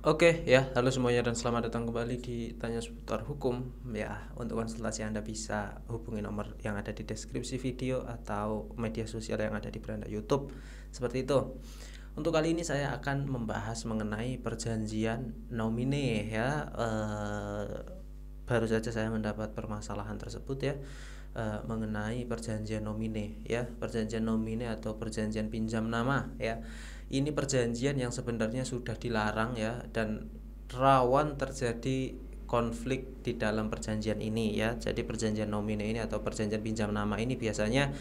Oke ya, halo semuanya dan selamat datang kembali di Tanya Seputar Hukum. Ya, untuk konsultasi Anda bisa hubungi nomor yang ada di deskripsi video atau media sosial yang ada di beranda YouTube. Seperti itu. Untuk kali ini saya akan membahas mengenai perjanjian nomine ya. Baru saja saya mendapat permasalahan tersebut ya, mengenai perjanjian nomine ya, perjanjian nomine atau perjanjian pinjam nama ya. Ini perjanjian yang sebenarnya sudah dilarang ya, dan rawan terjadi konflik di dalam perjanjian ini ya. Jadi perjanjian nomine ini atau perjanjian pinjam nama ini biasanya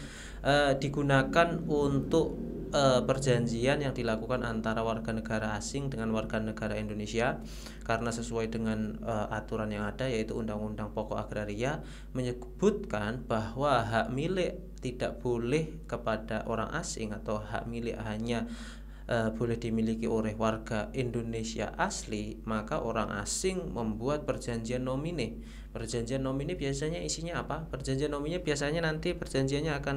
digunakan untuk perjanjian yang dilakukan antara warga negara asing dengan warga negara Indonesia, karena sesuai dengan aturan yang ada, yaitu Undang-Undang Pokok Agraria menyebutkan bahwa hak milik tidak boleh kepada orang asing atau hak milik hanya boleh dimiliki oleh warga Indonesia asli. Maka orang asing membuat perjanjian nomine. Perjanjian nomine biasanya isinya apa? Perjanjian nomine biasanya nanti perjanjiannya akan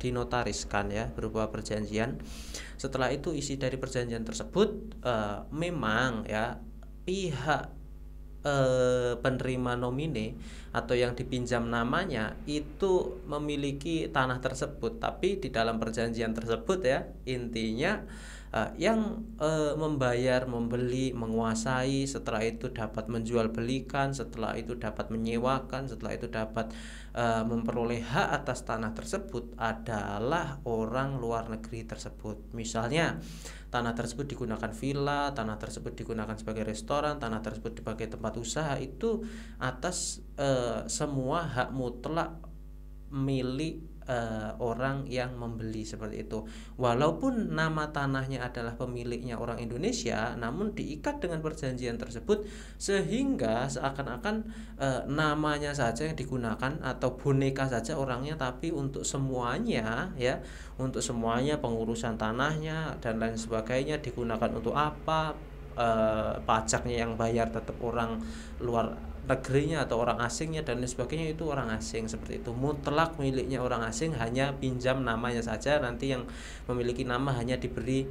dinotariskan ya, berupa perjanjian. Setelah itu isi dari perjanjian tersebut memang ya, pihak penerima nomine atau yang dipinjam namanya itu memiliki tanah tersebut, tapi di dalam perjanjian tersebut ya, intinya yang membayar, membeli, menguasai, setelah itu dapat menjual belikan, setelah itu dapat menyewakan, setelah itu dapat memperoleh hak atas tanah tersebut adalah orang luar negeri tersebut. Misalnya tanah tersebut digunakan villa, tanah tersebut digunakan sebagai restoran, tanah tersebut sebagai tempat usaha, itu atas semua hak mutlak milik orang yang membeli, seperti itu. Walaupun nama tanahnya adalah pemiliknya orang Indonesia, namun diikat dengan perjanjian tersebut sehingga seakan-akan namanya saja yang digunakan atau boneka saja orangnya, tapi untuk semuanya ya, untuk semuanya pengurusan tanahnya dan lain sebagainya digunakan untuk apa, pajaknya yang bayar tetap orang luar negerinya atau orang asingnya dan lain sebagainya, itu orang asing, seperti itu. Mutlak miliknya orang asing, hanya pinjam namanya saja, nanti yang memiliki nama hanya diberi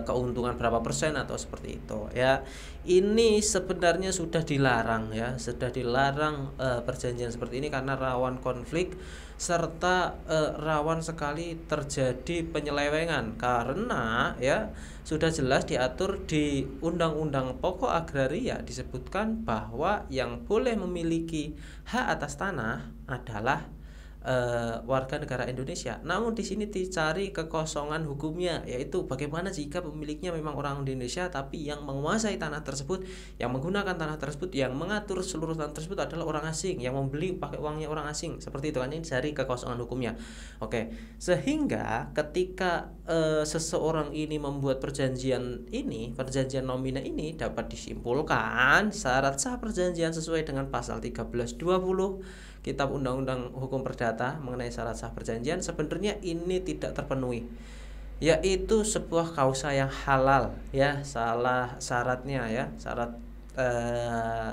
keuntungan berapa persen atau seperti itu ya. Ini sebenarnya sudah dilarang ya, sudah dilarang perjanjian seperti ini karena rawan konflik serta rawan sekali terjadi penyelewengan, karena ya sudah jelas diatur di Undang-Undang Pokok Agraria, disebutkan bahwa yang boleh memiliki hak atas tanah adalah warga negara Indonesia. Namun di sini dicari kekosongan hukumnya, yaitu bagaimana jika pemiliknya memang orang Indonesia tapi yang menguasai tanah tersebut, yang menggunakan tanah tersebut, yang mengatur seluruh tanah tersebut adalah orang asing, yang membeli pakai uangnya orang asing, seperti itu kan. Ini dicari kekosongan hukumnya. Oke, sehingga ketika seseorang ini membuat perjanjian ini, perjanjian nomina ini, dapat disimpulkan syarat sah perjanjian sesuai dengan pasal 1320 Kitab Undang-Undang Hukum Perdata mengenai syarat sah perjanjian, sebenarnya ini tidak terpenuhi, yaitu sebuah kausa yang halal ya, salah syaratnya ya, syarat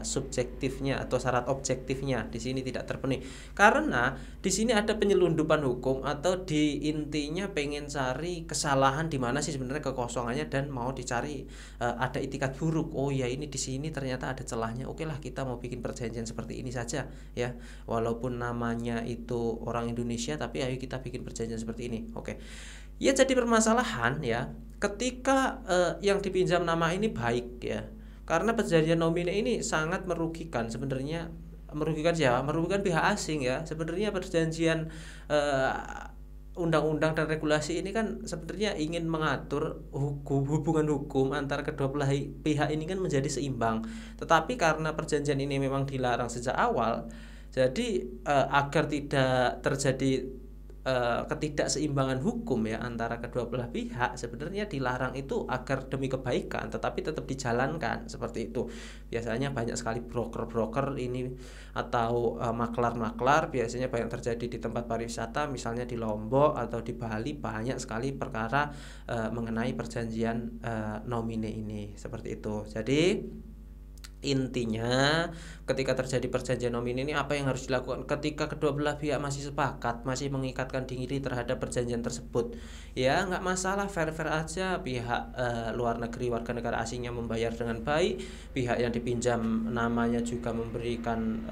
subjektifnya atau syarat objektifnya di sini tidak terpenuhi, karena di sini ada penyelundupan hukum atau di intinya pengen cari kesalahan di mana sih sebenarnya kekosongannya, dan mau dicari ada itikat buruk. Oh ya, ini di sini ternyata ada celahnya. Oke lah, kita mau bikin perjanjian seperti ini saja ya, walaupun namanya itu orang Indonesia, tapi ayo kita bikin perjanjian seperti ini. Oke ya, jadi permasalahan ya ketika yang dipinjam nama ini baik ya, karena perjanjian nomine ini sangat merugikan sebenarnya. Merugikan siapa? Merugikan pihak asing ya. Sebenarnya perjanjian undang-undang dan regulasi ini kan sebenarnya ingin mengatur hubungan hukum antara kedua belah pihak ini kan menjadi seimbang. Tetapi karena perjanjian ini memang dilarang sejak awal, jadi agar tidak terjadi ketidakseimbangan hukum ya antara kedua belah pihak, sebenarnya dilarang itu agar demi kebaikan, tetapi tetap dijalankan seperti itu. Biasanya banyak sekali broker-broker ini atau maklar-maklar, biasanya banyak terjadi di tempat pariwisata, misalnya di Lombok atau di Bali, banyak sekali perkara mengenai perjanjian nomine ini, seperti itu. Jadi Intinya ketika terjadi perjanjian nomini ini apa yang harus dilakukan ketika kedua belah pihak masih sepakat, masih mengikatkan diri terhadap perjanjian tersebut. Ya nggak masalah, fair-fair aja, pihak luar negeri warga negara asingnya membayar dengan baik, pihak yang dipinjam namanya juga memberikan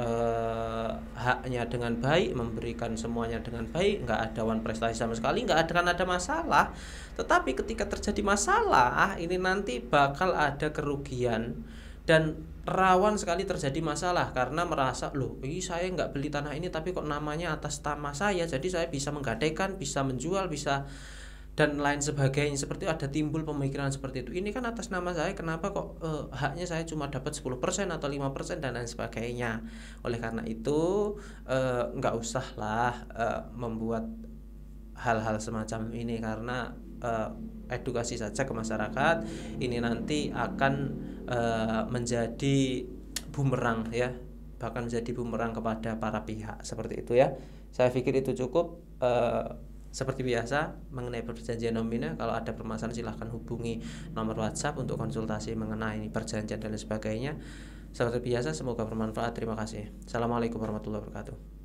haknya dengan baik, memberikan semuanya dengan baik, nggak ada wan prestasi sama sekali, nggak akan ada masalah. Tetapi ketika terjadi masalah ini nanti bakal ada kerugian dan rawan sekali terjadi masalah karena merasa loh, saya nggak beli tanah ini tapi kok namanya atas nama saya, jadi saya bisa menggadaikan, bisa menjual, bisa dan lain sebagainya. Seperti ada timbul pemikiran seperti itu, ini kan atas nama saya, kenapa kok haknya saya cuma dapat 10% atau 5% dan lain sebagainya. Oleh karena itu nggak usah lah membuat hal-hal semacam ini, karena edukasi saja ke masyarakat ini nanti akan menjadi bumerang ya, bahkan menjadi bumerang kepada para pihak seperti itu ya. Saya pikir itu cukup. Seperti biasa mengenai perjanjian nomina, kalau ada permasalahan silahkan hubungi nomor WhatsApp untuk konsultasi mengenai perjanjian dan lain sebagainya. Seperti biasa, semoga bermanfaat. Terima kasih. Assalamualaikum warahmatullahi wabarakatuh.